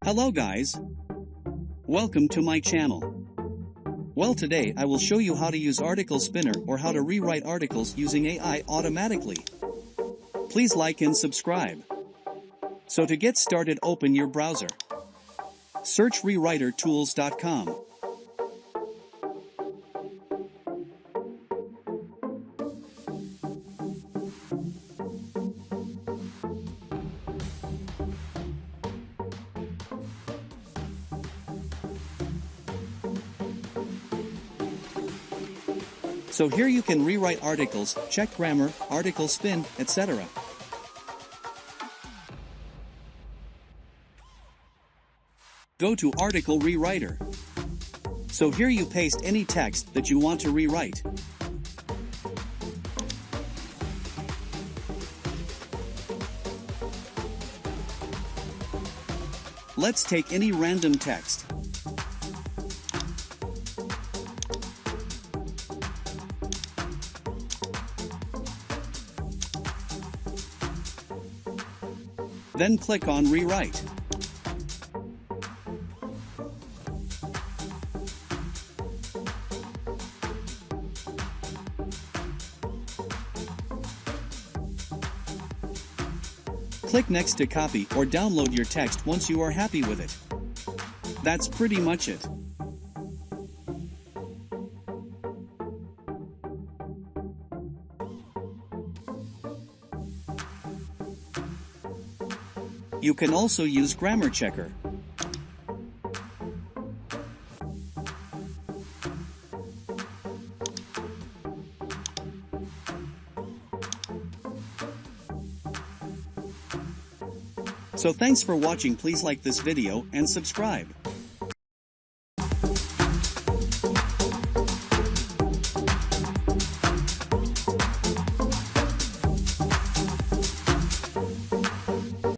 Hello guys. Welcome to my channel. Well, today I will show you how to use Article Spinner or how to rewrite articles using AI automatically. Please like and subscribe. So to get started, open your browser. Search rewritertools.com. So here you can rewrite articles, check grammar, article spin, etc. Go to Article Rewriter. So here you paste any text that you want to rewrite. Let's take any random text. Then click on Rewrite. Click Next to copy or download your text once you are happy with it. That's pretty much it. You can also use Grammar Checker. So thanks for watching. Please like this video and subscribe.